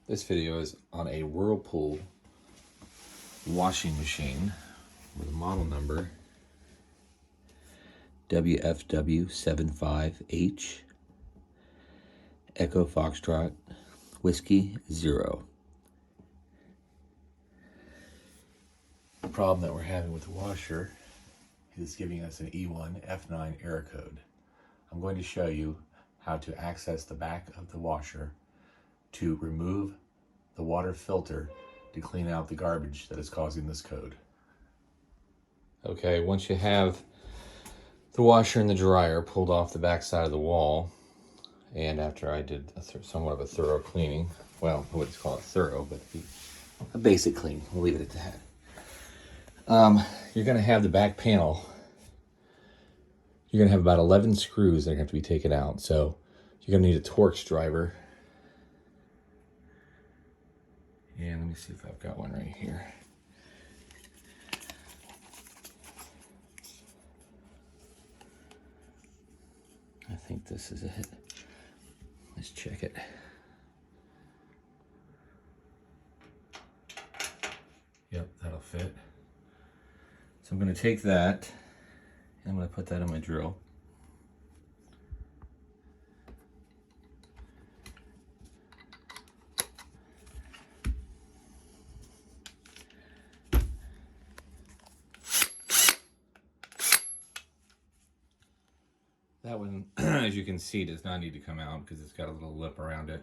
This video is on a Whirlpool washing machine with a model number WFW75H Echo Foxtrot Whiskey 0. The problem that we're having with the washer is giving us an E1 F9 error code. I'm going to show you how to access the back of the washer to remove the water filter to clean out the garbage that is causing this code. Okay, once you have the washer and the dryer pulled off the back side of the wall, and after I did somewhat of a thorough cleaning, well, I wouldn't call it thorough, but a basic clean, we'll leave it at that. You're going to have the back panel. You're going to have about 11 screws that are going to have to be taken out. So you're going to need a Torx driver. And let me see if I've got one right here. I think this is it. Let's check it. Yep, that'll fit. So I'm going to take that and I'm going to put that in my drill. That one, as you can see, does not need to come out because it's got a little lip around it.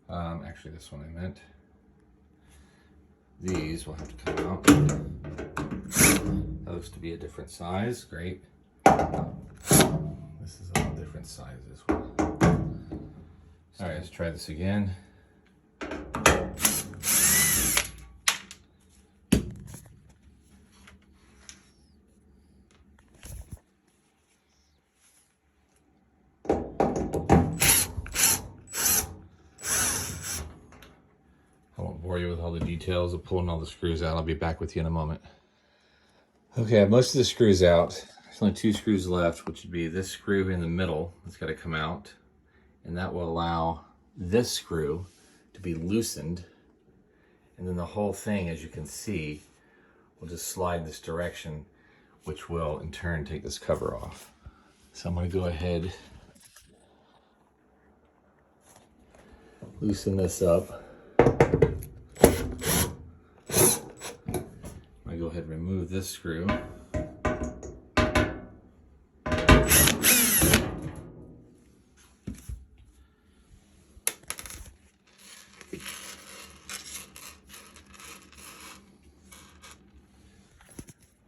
Actually, this one I meant. These will have to come out. That looks to be a different size. Great. This is a little different size as well. All right, let's try this again. I won't bore you with all the details of pulling all the screws out. I'll be back with you in a moment. Okay, I have most of the screws out. There's only 2 screws left, which would be this screw in the middle that's got to come out. And that will allow this screw to be loosened. And then the whole thing, as you can see, will just slide this direction, which will in turn take this cover off. So I'm going to go ahead, loosen this up. I go ahead and remove this screw.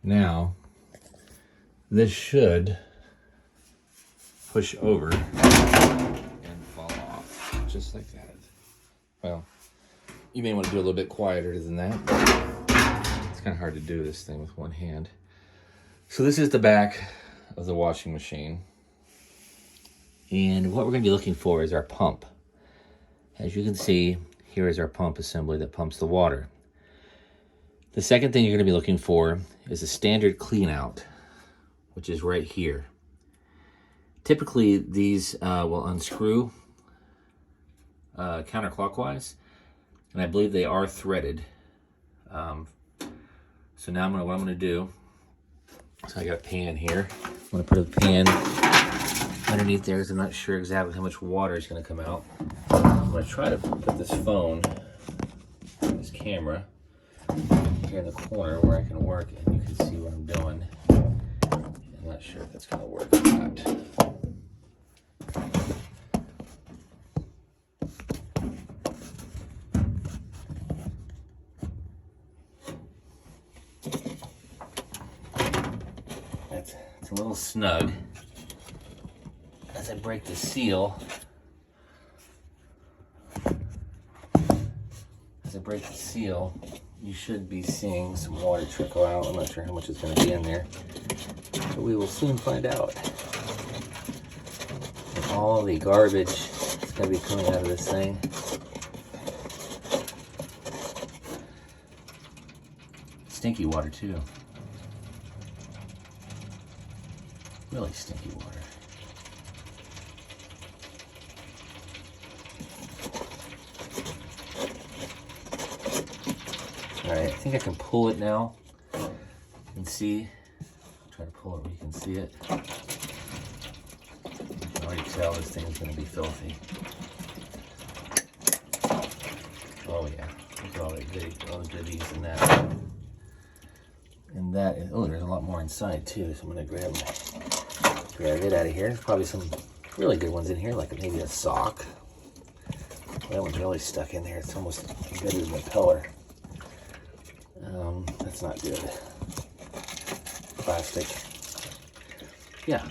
Now, this should push over and fall off, just like that. Well, you may want to do a little bit quieter than that. It's kind of hard to do this thing with one hand. So this is the back of the washing machine. And what we're going to be looking for is our pump. As you can see, here is our pump assembly that pumps the water. The second thing you're going to be looking for is a standard clean out, which is right here. Typically, these will unscrew counterclockwise, and I believe they are threaded. So now what I'm going to do, so I got a pan here. I'm going to put a pan underneath there because I'm not sure exactly how much water is going to come out. I'm going to try to put this phone, this camera, here in the corner where I can work and you can see what I'm doing. I'm not sure if that's going to work or not. It's a little snug. As I break the seal, you should be seeing some water trickle out. I'm not sure how much is going to be in there, but we will soon find out. And all the garbage is going to be coming out of this thing. Stinky water too. Really stinky water. Alright, I think I can pull it now. You can see. Try to pull it where you can see it. I can already tell this thing is going to be filthy. Oh yeah, look at all the goodies in that. And that is, oh, there's a lot more inside too, so I'm going to grab it out of here. There's probably some really good ones in here, like maybe a sock. That one's really stuck in there. It's almost as good as an impeller. That's not good. Plastic. Yeah.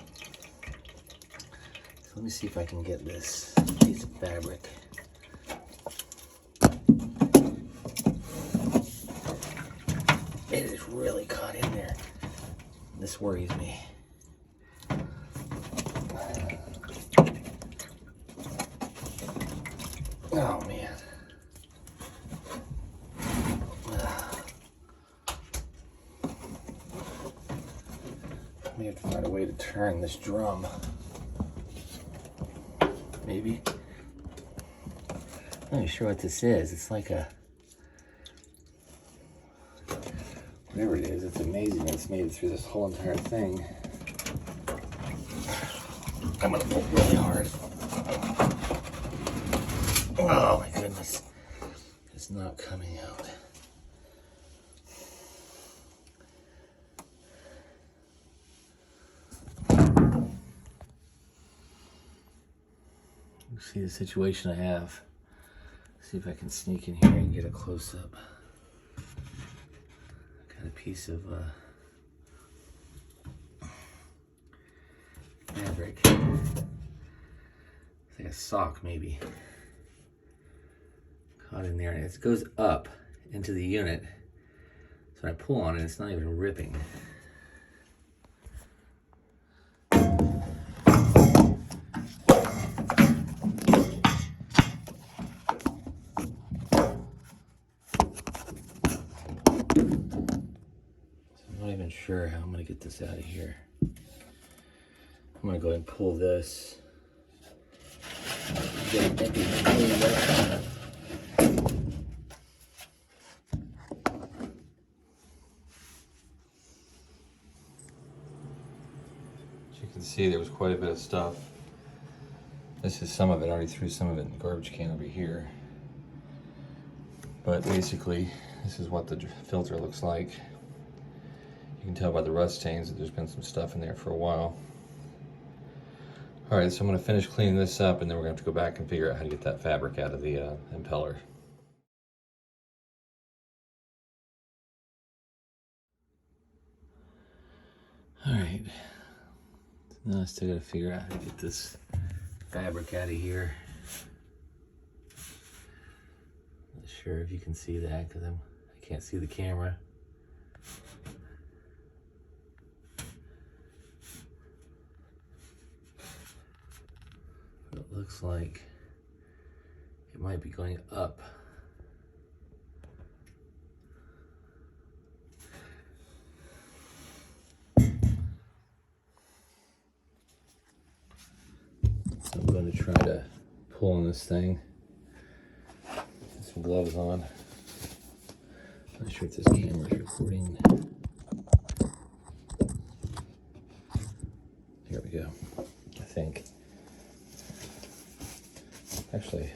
So let me see if I can get this piece of fabric. It is really caught in there. This worries me. Oh man. We have to find a way to turn this drum. Maybe. I'm not even sure what this is. It's like a, whatever it is, it's amazing that it's made it through this whole entire thing. I'm gonna pull really hard. Oh my goodness. It's not coming out. See the situation I have. See if I can sneak in here and get a close-up. Got a piece of fabric. It's like a sock maybe. Caught in there, and it goes up into the unit. So when I pull on it, it's not even ripping. I'm not even sure how I'm going to get this out of here. I'm going to go ahead and pull this. Get it empty and clean it up. As you can see, there was quite a bit of stuff. This is some of it. I already threw some of it in the garbage can over here. But basically, this is what the filter looks like. You can tell by the rust stains that there's been some stuff in there for a while. All right, so I'm going to finish cleaning this up, and then we're going to have to go back and figure out how to get that fabric out of the impeller. All right, so now I still got to figure out how to get this fabric out of here. Not sure if you can see that because I can't see the camera. It looks like it might be going up. So I'm going to try to pull on this thing. Get some gloves on. Not sure if this camera is recording. Here we go, I think. Actually,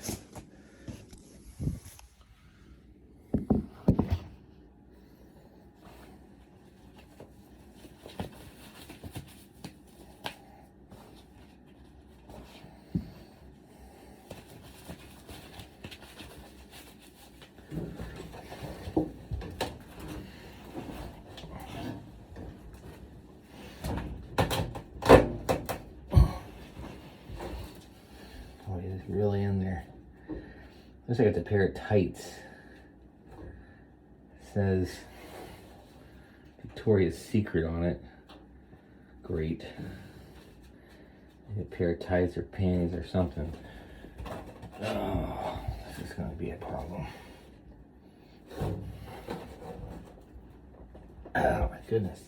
oh, it's really in there. Looks like I have to pair it tight. It says Victoria's Secret on it. Great. Maybe a pair of tights or panties or something. Oh, this is going to be a problem. Oh my goodness.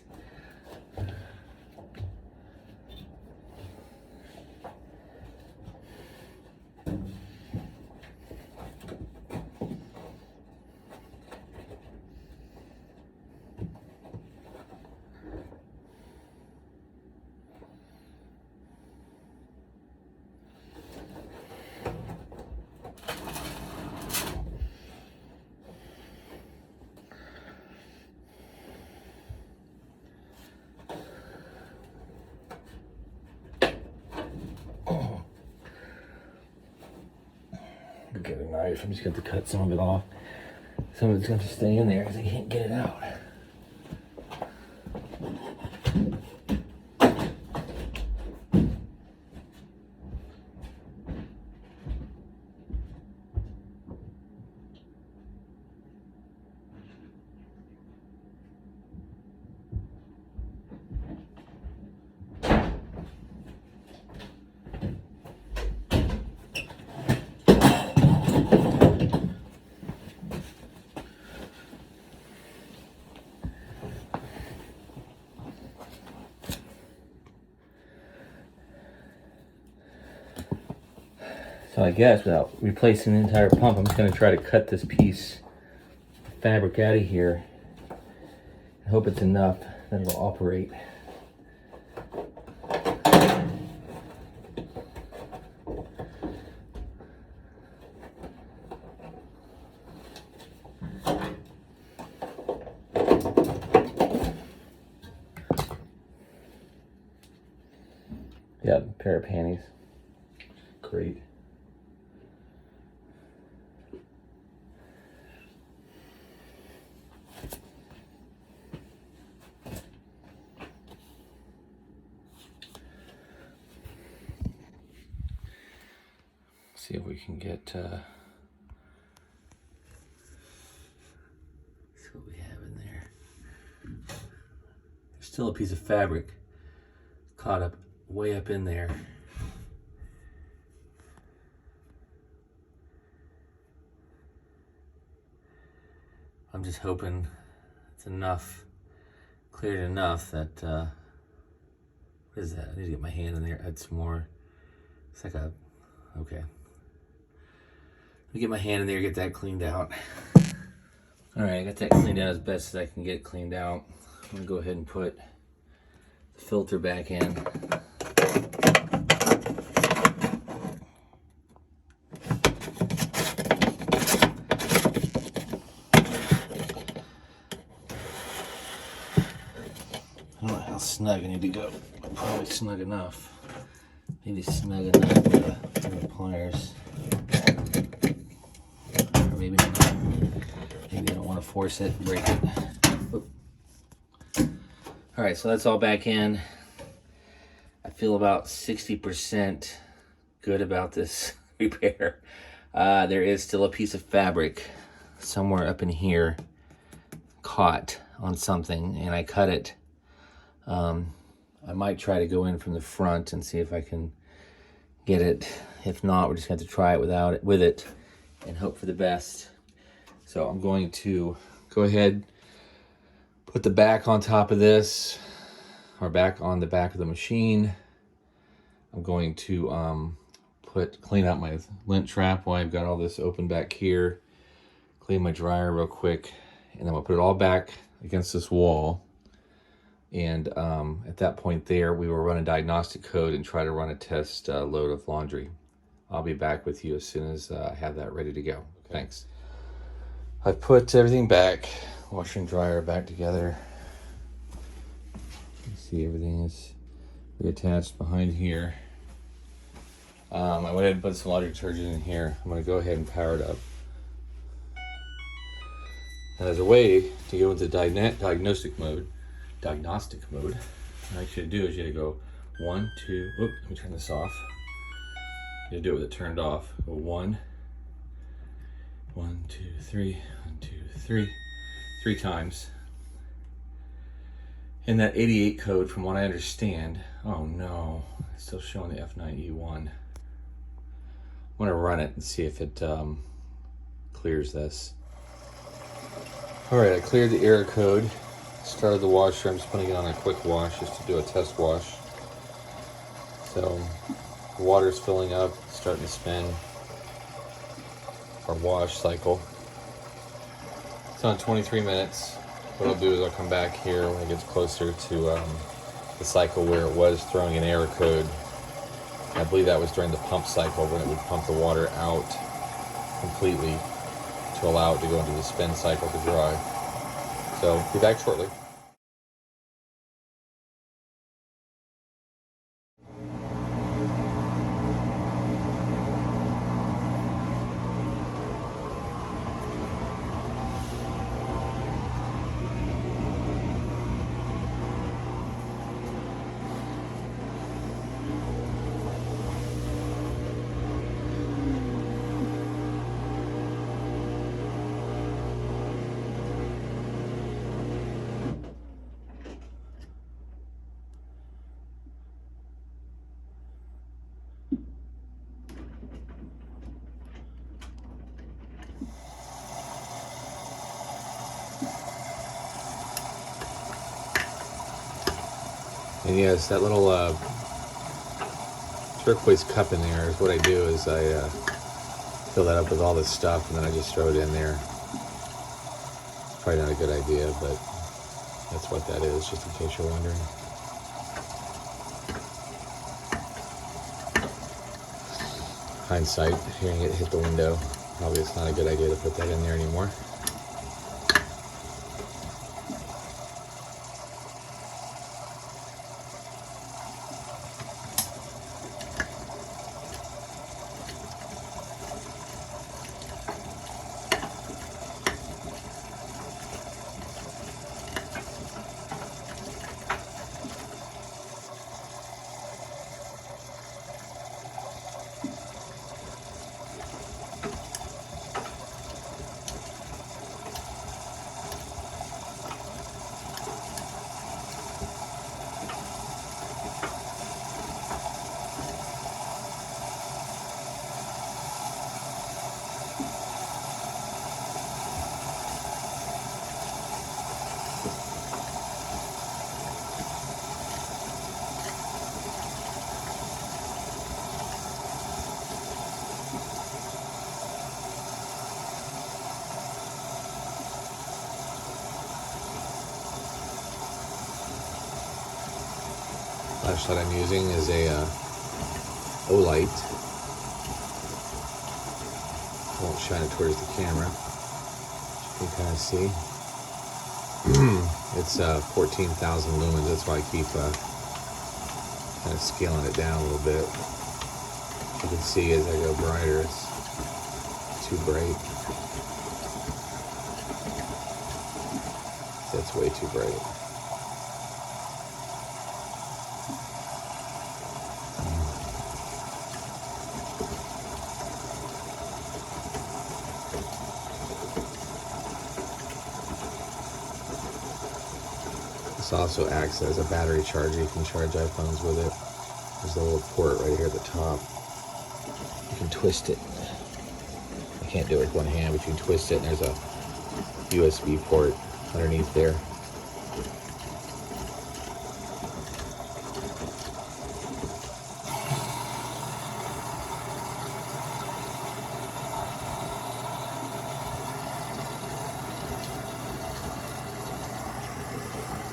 get a knife. I'm just going to cut some of it off. Some of it's going to stay in there because I can't get it out. So I guess without replacing the entire pump, I'm just going to try to cut this piece of fabric out of here. I hope it's enough that it'll operate. Yep, pair of panties. Great. See if we can get see what we have in there. There's still a piece of fabric caught up way up in there. I'm just hoping it's enough, cleared enough that what is that? I need to get my hand in there, add some more. It's like a, okay. Let me get my hand in there, get that cleaned out. All right, I got that cleaned out as best as I can get it cleaned out. I'm gonna go ahead and put the filter back in. I don't know how snug I need to go. Probably snug enough. Maybe snug enough with the pliers. Or maybe not. Maybe I don't want to force it and break it. Oop. All right, so that's all back in. I feel about 60% good about this repair. There is still a piece of fabric somewhere up in here caught on something, and I cut it. I might try to go in from the front and see if I can get it. If not, we're just going to have to try it with it and hope for the best. So I'm going to go ahead, put the back on top of this, or back on the back of the machine. I'm going to clean out my lint trap while I've got all this open back here. Clean my dryer real quick, and then we'll put it all back against this wall. And at that point there, we will run a diagnostic code and try to run a test load of laundry. I'll be back with you as soon as I have that ready to go. Thanks. I've put everything back, washer and dryer back together. You see everything is reattached behind here. I went ahead and put some laundry detergent in here. I'm going to go ahead and power it up. And as a way to go into diagnostic mode, what I should do is you go 1, 2, whoop, let me turn this off. You do it with it turned off. Go 1, 1, 2, 3, 1, 2, 3, 3 times. And that 88 code, from what I understand, oh no, it's still showing the F9E1. I'm gonna run it and see if it clears this. All right, I cleared the error code. Started the washer. I'm just putting it on a quick wash just to do a test wash. So the water's filling up, starting to spin our wash cycle. It's on 23 minutes. What I'll do is I'll come back here when it gets closer to the cycle where it was throwing an error code. I believe that was during the pump cycle when it would pump the water out completely to allow it to go into the spin cycle to dry. So be back shortly. And yes, that little turquoise cup in there is what I do is I fill that up with all this stuff and then I just throw it in there. It's probably not a good idea, but that's what that is, just in case you're wondering. Hindsight, hearing it hit the window, probably it's not a good idea to put that in there anymore. Flashlight I'm using is a O-light. I won't shine it towards the camera. You can kind of see. It's 14,000 lumens. That's why I keep kind of scaling it down a little bit. You can see as I go brighter, it's too bright. That's way too bright. This also acts as a battery charger. You can charge iPhones with it. There's a little port right here at the top. You can twist it. I can't do it with one hand, but you can twist it, and there's a USB port underneath there.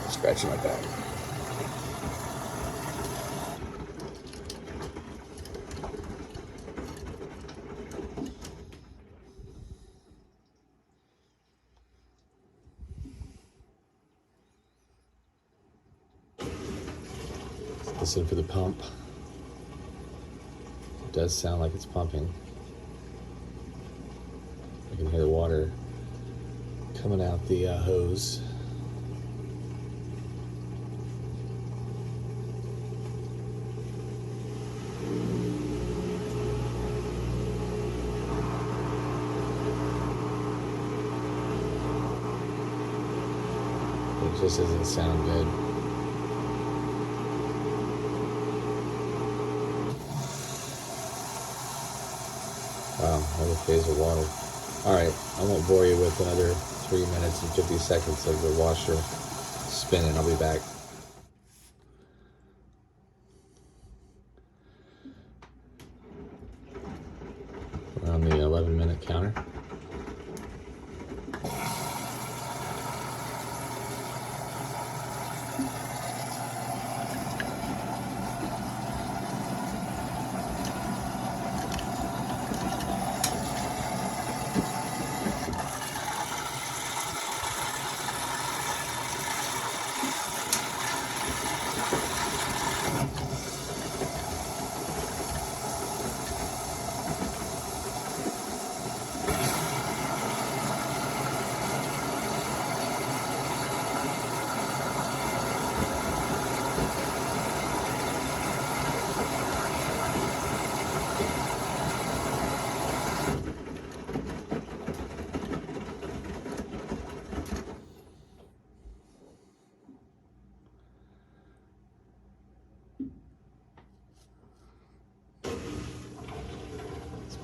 Scratching my back. Listen for the pump. It does sound like it's pumping. I can hear the water coming out the hose. It just doesn't sound good. Wow, another phase of water. Alright, I won't bore you with another 3 minutes and 50 seconds of the washer spinning. I'll be back. We're on the 11-minute counter.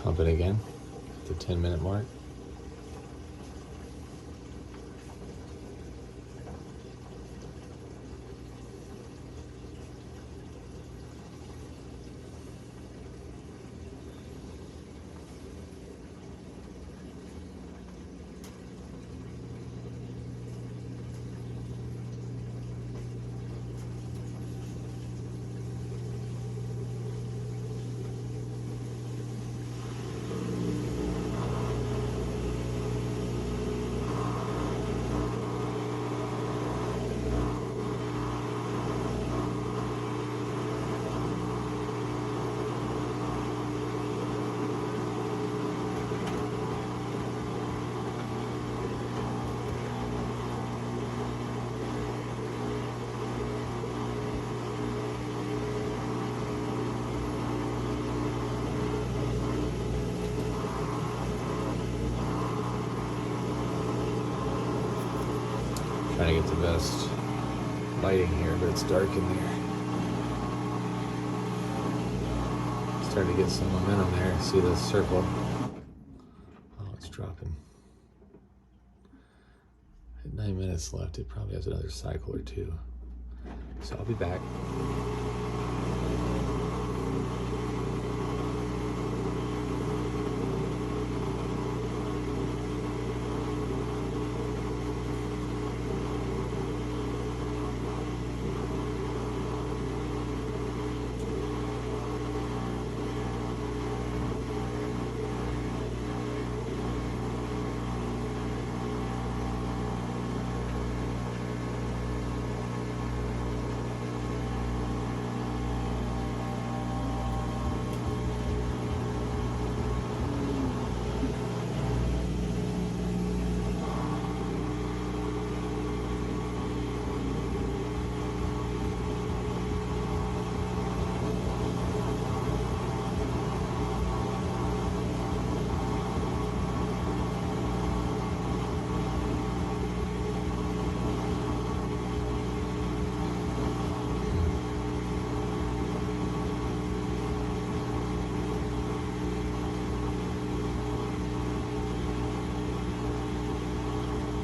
Pump it again at the 10-minute mark. Trying to get the best lighting here, but it's dark in there. Starting to get some momentum there. See the circle? Oh, it's dropping. At 9 minutes left, it probably has another cycle or two. So I'll be back.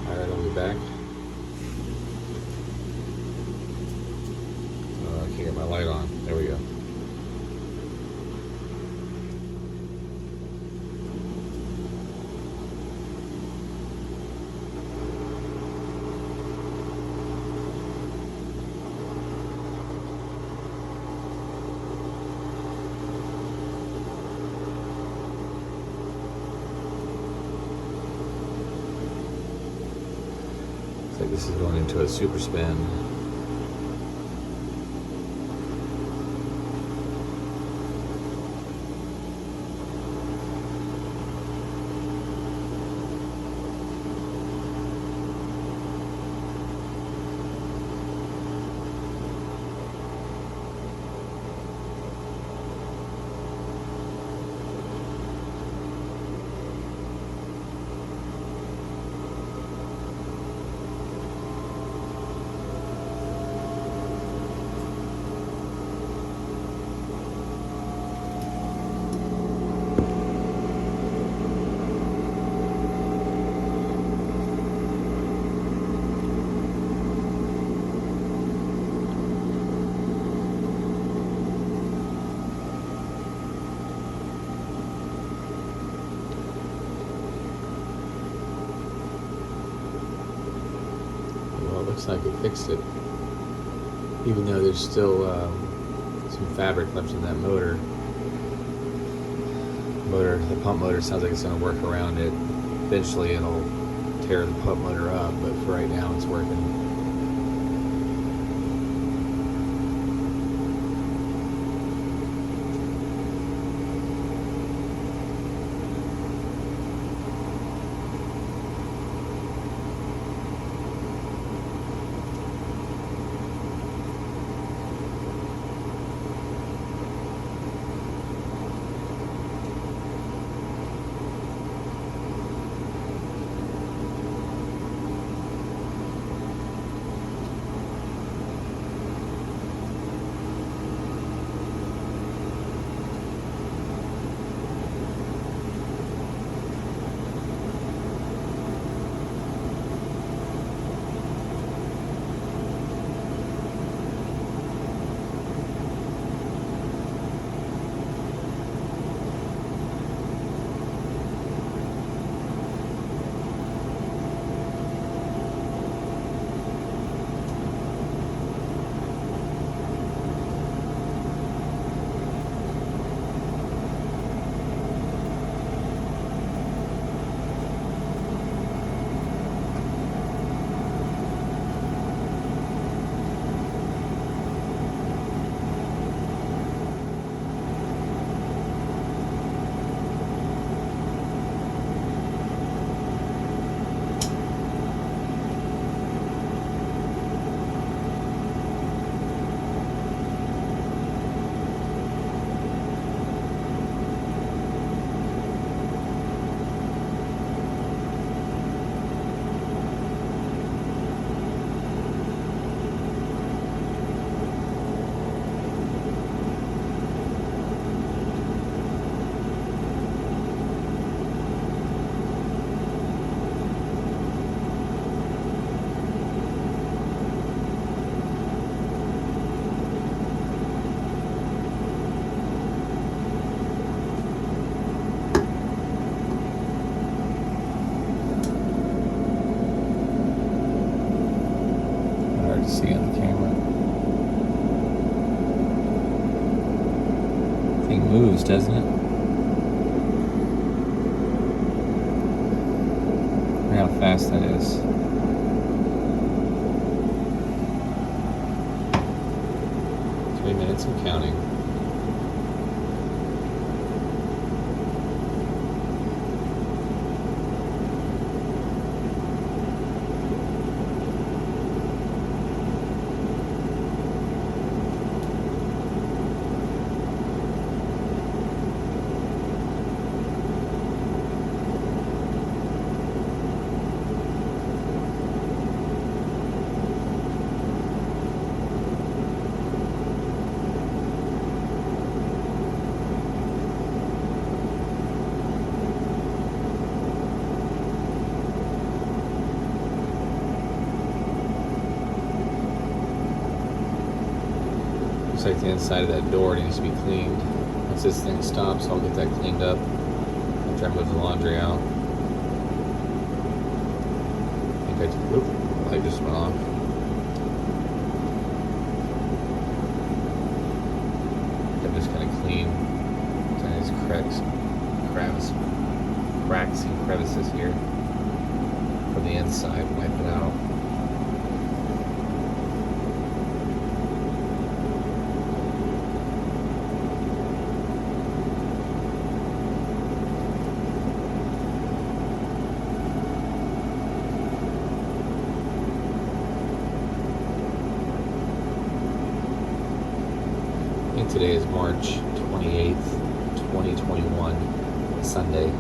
Alright, I'll be back. I can't get my light on. There we go. Looks like this is going into a super spin. Looks like it fixed it, even though there's still some fabric left in that motor. The pump motor sounds like it's going to work around it. Eventually it'll tear the pump motor up, but for right now it's working. doesn't it? Look how fast that is. 3 minutes and counting. Looks like the inside of that door needs to be cleaned. Once this thing stops, I'll get that cleaned up. I'll try to move the laundry out. I think oop, the light just went off. I'm just gonna clean some of these cracks and crevices here from the inside, wipe it out. I think today is March 28th, 2021, Sunday.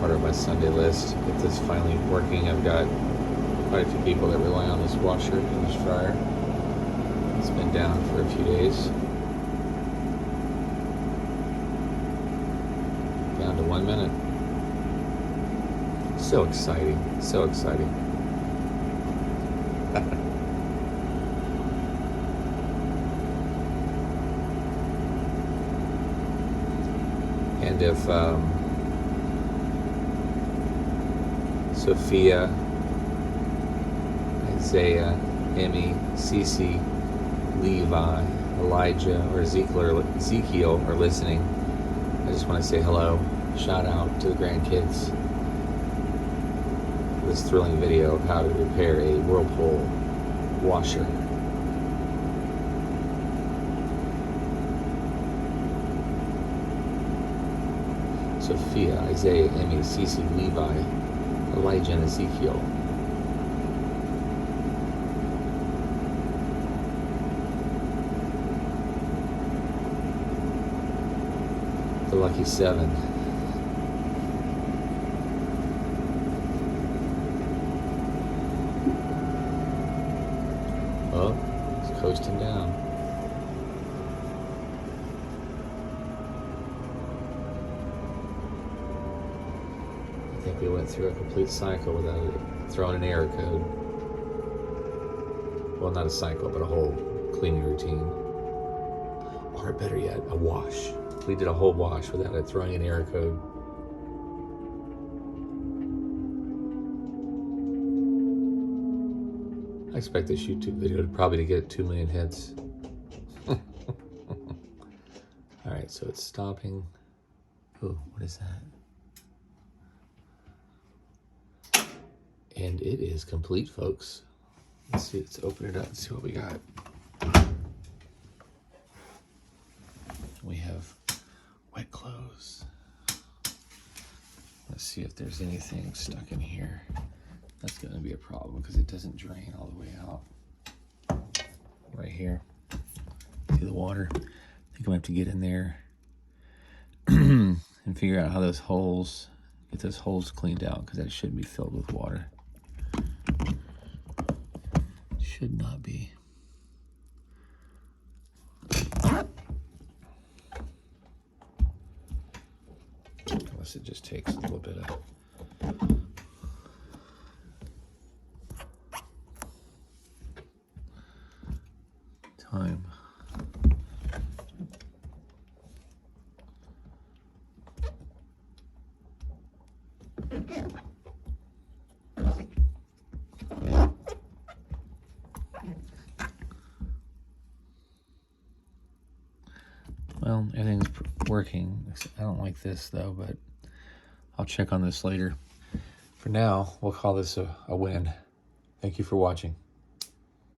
Part of my Sunday list. Get this finally working. I've got quite a few people that rely on this washer and this dryer. It's been down for a few days. Down to 1 minute. So exciting. So exciting. And if Sophia, Isaiah, Emmy, Cece, Levi, Elijah, or Ezekiel are listening, I just want to say hello. Shout out to the grandkids. This thrilling video of how to repair a Whirlpool washer. Sophia, Isaiah, Emmy, Cece, Levi, Elijah, and Ezekiel. The lucky 7. Oh, it's coasting down. I think we went through a complete cycle without throwing an error code. Well, not a cycle, but a whole cleaning routine. Or better yet, a wash. We did a whole wash without it throwing an error code. I expect this YouTube video to probably get 2 million hits. All right, so it's stopping. Oh, what is that? And it is complete, folks. Let's see, let's open it up and see what we got. We have wet clothes. Let's see if there's anything stuck in here. That's going to be a problem because it doesn't drain all the way out. Right here. See the water? I think I'm going to have to get in there and figure out how those holes, get those holes cleaned out because that shouldn't be filled with water. Should not be. Unless it just takes a little bit of time. Well, everything's working. I don't like this though, but I'll check on this later. For now, we'll call this a win. Thank you for watching.